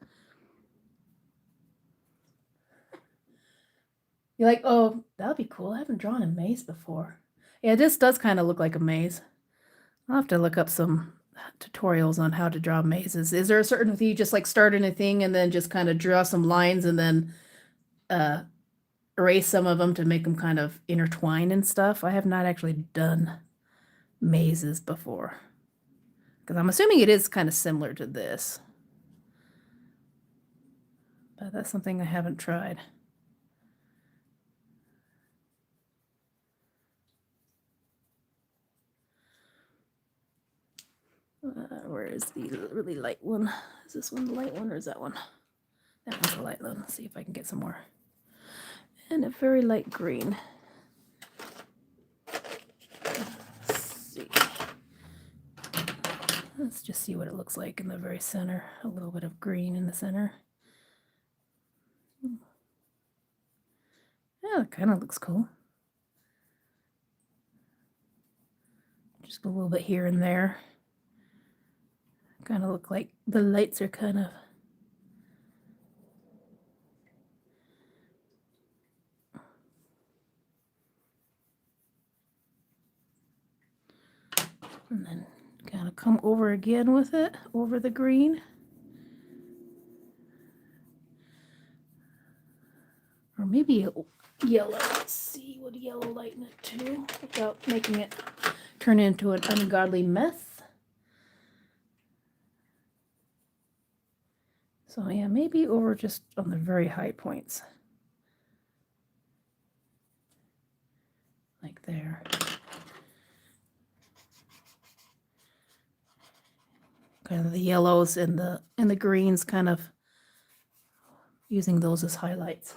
You're like, oh, that would be cool. I haven't drawn a maze before. Yeah, this does kind of look like a maze. I'll have to look up some tutorials on how to draw mazes. Is there a certain thing you just like start in a thing and then just kind of draw some lines and then erase some of them to make them kind of intertwine and stuff? I have not actually done mazes before. Because I'm assuming it is kind of similar to this. But that's something I haven't tried. Where is the really light one? Is this one the light one or is that one? That one's the light one. Let's see if I can get some more. And a very light green. Let's see. Let's just see what it looks like in the very center. A little bit of green in the center. Yeah, it kind of looks cool. Just a little bit here and there. Kind of look like the lights are kind of and then kind of come over again with it, over the green. Or maybe yellow. Let's see what yellow lighten it to without making it turn into an ungodly mess. So yeah, maybe over just on the very high points. Like there. Kind of the yellows and the greens, kind of using those as highlights.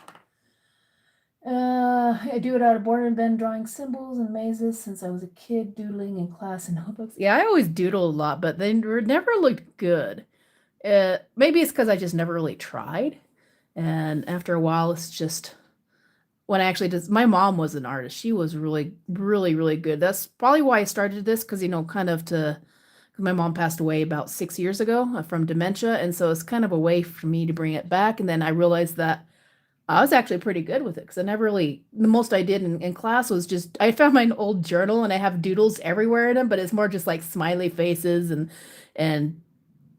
I do it out of boredom, been drawing symbols and mazes since I was a kid, doodling in class and notebooks. Yeah, I always doodle a lot, but they never looked good. Maybe it's because I just never really tried. And after a while, it's just when I actually did. My mom was an artist. She was really, really, really good. That's probably why I started this, because, you know, kind of to My mom passed away about 6 years ago from dementia, and so it's kind of a way for me to bring it back. And then I realized that I was actually pretty good with it because I never really, the most I did in class was just, I found my old journal and I have doodles everywhere in them, but it's more just like smiley faces and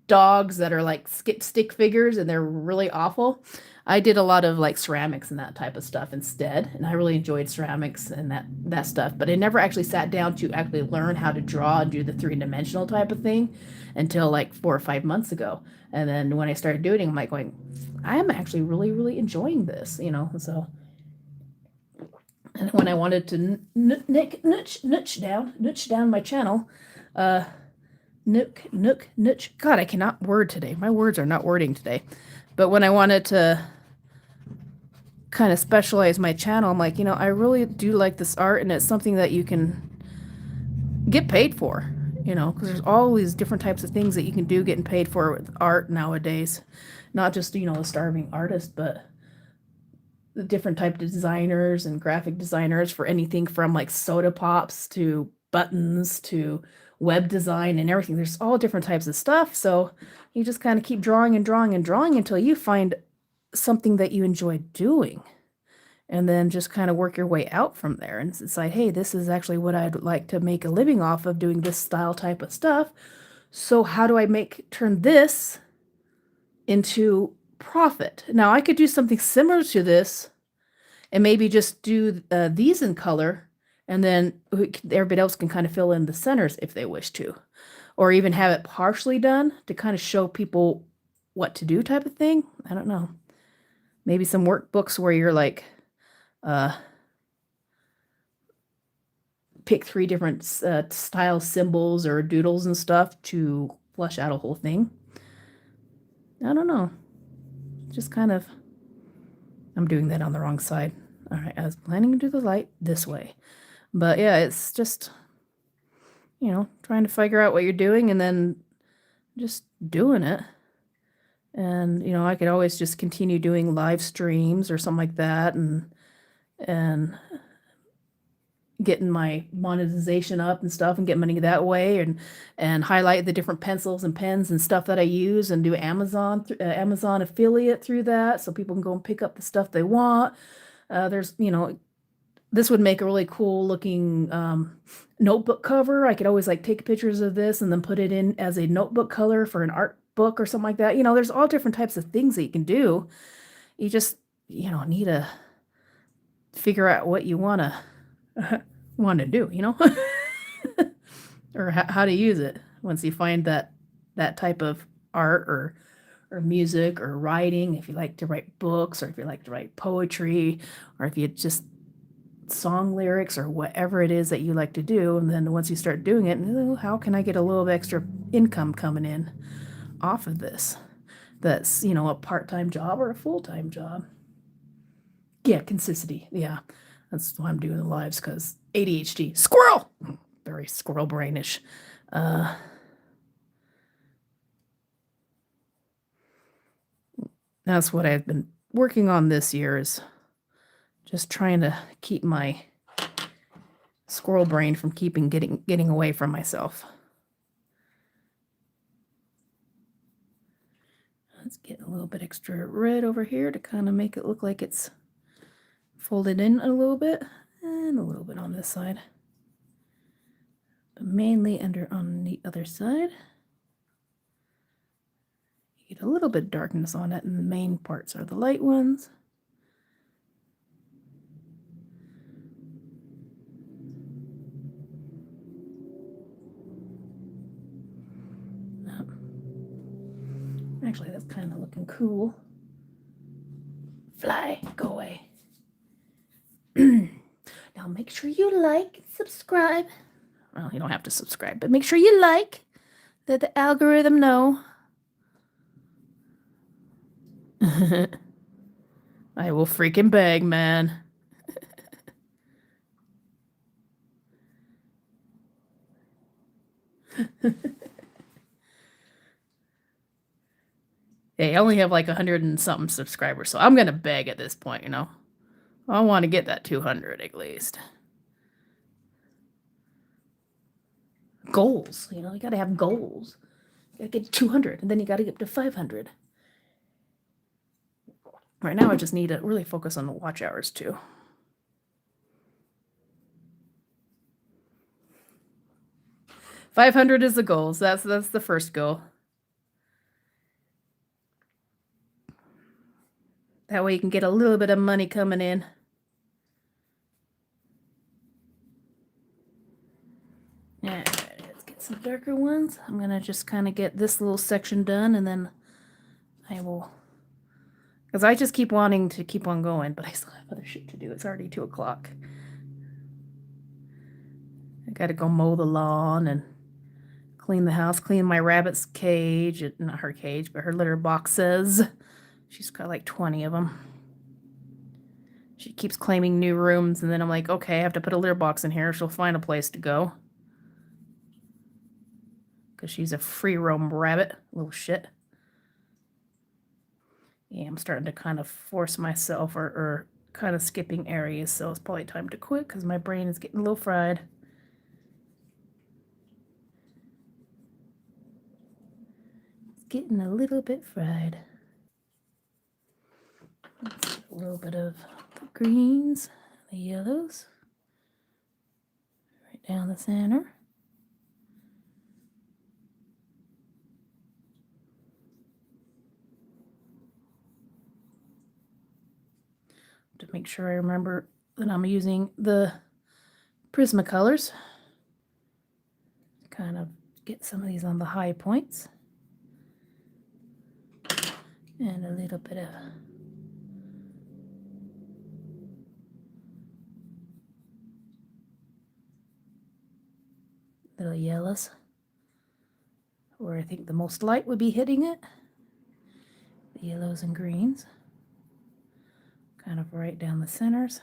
dogs that are like skip stick figures and they're really awful. I did a lot of like ceramics and that type of stuff instead, and I really enjoyed ceramics and that stuff, but I never actually sat down to actually learn how to draw and do the three-dimensional type of thing until like 4 or 5 months ago. And then when I started doing it, I'm like going, I am actually really, really enjoying this, you know. So, and when I wanted to nudge down my channel, uh, nudge. God, I cannot word today. My words are not wording today. But when I wanted to kind of specialize my channel, I'm like, you know, I really do like this art, and it's something that you can get paid for, you know, because there's all these different types of things that you can do getting paid for with art nowadays. Not just, you know, a starving artist, but the different type of designers and graphic designers for anything from like soda pops to buttons to web design and everything. There's all different types of stuff. So you just kind of keep drawing and drawing and drawing until you find something that you enjoy doing. And then just kind of work your way out from there and decide, hey, this is actually what I'd like to make a living off of, doing this style type of stuff. So how do I turn this into profit? Now I could do something similar to this and maybe just do these in color, and then everybody else can kind of fill in the centers if they wish to, or even have it partially done to kind of show people what to do type of thing. I don't know. Maybe some workbooks where you're like, pick 3 different style symbols or doodles and stuff to flush out a whole thing. I don't know. Just kind of, I'm doing that on the wrong side. All right, I was planning to do the light this way. But yeah, it's just, you know, trying to figure out what you're doing and then just doing it. And, you know, I could always just continue doing live streams or something like that, and getting my monetization up and stuff and get money that way, and highlight the different pencils and pens and stuff that I use, and do Amazon affiliate through that so people can go and pick up the stuff they want. There's, you know, this would make a really cool looking notebook cover. I could always like take pictures of this and then put it in as a notebook color for an art book or something like that. You know, there's all different types of things that you can do. You just, you know, need to figure out what you want to do, you know, or how to use it. Once you find that type of art or music or writing, if you like to write books, or if you like to write poetry, or if you just song lyrics or whatever it is that you like to do, and then once you start doing it, how can I get a little extra income coming in off of this? That's, you know, a part-time job or a full-time job. Yeah, consistency. Yeah, that's why I'm doing the lives, because ADHD. Squirrel! Very squirrel brainish. That's what I've been working on this year, is just trying to keep my squirrel brain from getting away from myself. Let's get a little bit extra red over here to kind of make it look like it's folded in a little bit, and a little bit on this side, but mainly on the other side. You get a little bit of darkness on it, and the main parts are the light ones. Actually, that's kind of looking cool. Fly, go away. Now make sure you like and subscribe. Well, you don't have to subscribe, but make sure you like, let the algorithm know. I will freaking beg, man. Hey, I only have like 100 and something subscribers, so I'm gonna beg at this point, you know. I want to get that 200 at least. goals. You know, you got to have goals. You got to get 200, and then you got to get to 500. Right now, I just need to really focus on the watch hours too. $500 is the goals. That's the first goal. That way you can get a little bit of money coming in. Alright, let's get some darker ones. I'm gonna just kind of get this little section done, and then I will, because I just keep wanting to keep on going, but I still have other shit to do. It's already 2 o'clock. I gotta go mow the lawn and clean the house, clean my rabbit's cage. Not her cage, but her litter boxes. She's got like 20 of them. She keeps claiming new rooms, and then I'm like, okay, I have to put a litter box in here. She'll find a place to go. Because she's a free roam rabbit. Little shit. Yeah, I'm starting to kind of force myself or kind of skipping areas, so it's probably time to quit because my brain is getting a little fried. It's getting a little bit fried. Let's get a little bit of the greens, the yellows, right down the center. To make sure I remember that I'm using the Prismacolors. Kind of get some of these on the high points. And a little bit of little yellows where I think the most light would be hitting it. The yellows and greens. Kind of right down the centers.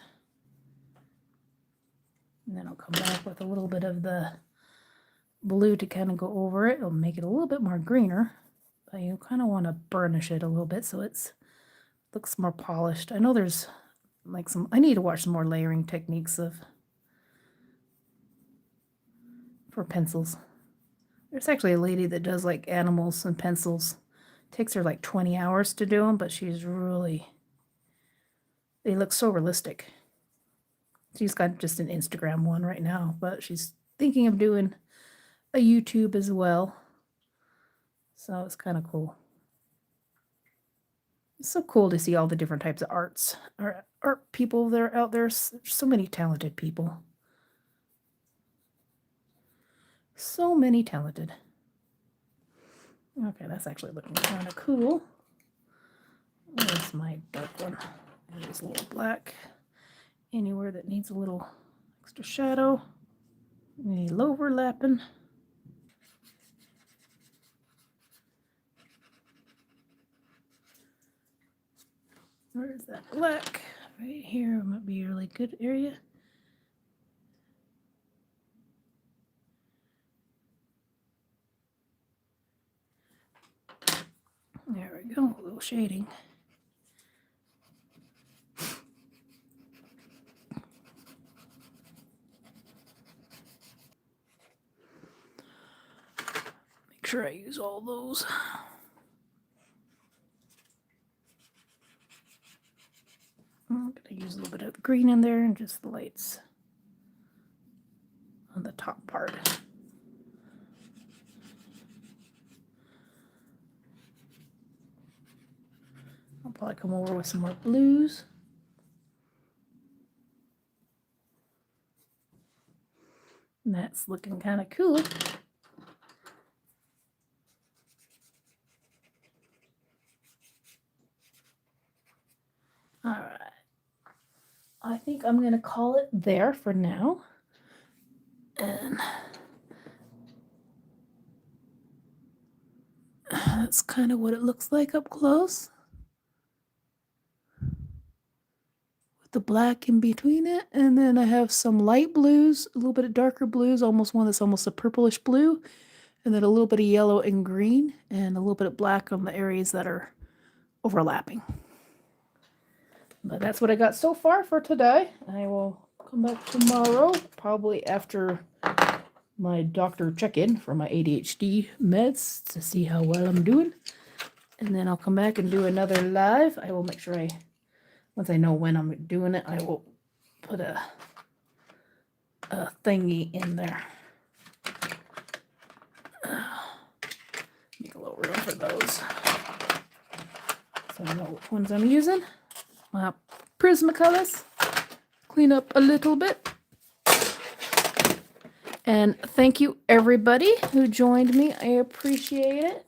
And then I'll come back with a little bit of the blue to kind of go over it. It'll make it a little bit more greener. But you kind of want to burnish it a little bit so it looks more polished. I know there's like I need to watch some more layering techniques for pencils. There's actually a lady that does like animals and pencils. It takes her like 20 hours to do them, but she's really, they look so realistic. She's got just an Instagram one right now, but she's thinking of doing a YouTube as well. So it's kind of cool. It's so cool to see all the different types of art people that are out there. There's so many talented people. So many talented. Okay, that's actually looking kind of cool. Where's my dark one? There's a little black. Anywhere that needs a little extra shadow. Any overlapping. Where's that black? Right here might be a really good area. There we go, a little shading. Make sure I use all those. I'm going to use a little bit of green in there and just the lights on the top part. I'll probably come over with some more blues. And that's looking kind of cool. All right. I think I'm going to call it there for now. And that's kind of what it looks like up close. With the black in between it. And then I have some light blues, a little bit of darker blues, almost one that's almost a purplish blue. And then a little bit of yellow and green. And a little bit of black on the areas that are overlapping. But that's what I got so far for today. I will come back tomorrow, probably after my doctor check-in for my ADHD meds to see how well I'm doing. And then I'll come back and do another live. I will make sure once I know when I'm doing it, I will put a thingy in there. Make a little room for those. So I know which ones I'm using. My Prismacolors. Clean up a little bit. And thank you everybody who joined me. I appreciate it.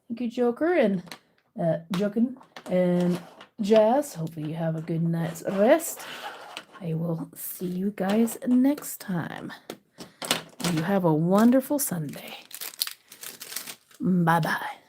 Thank you, Joker and Jokin and Jazz. Hopefully you have a good night's rest. I will see you guys next time. You have a wonderful Sunday. Bye-bye.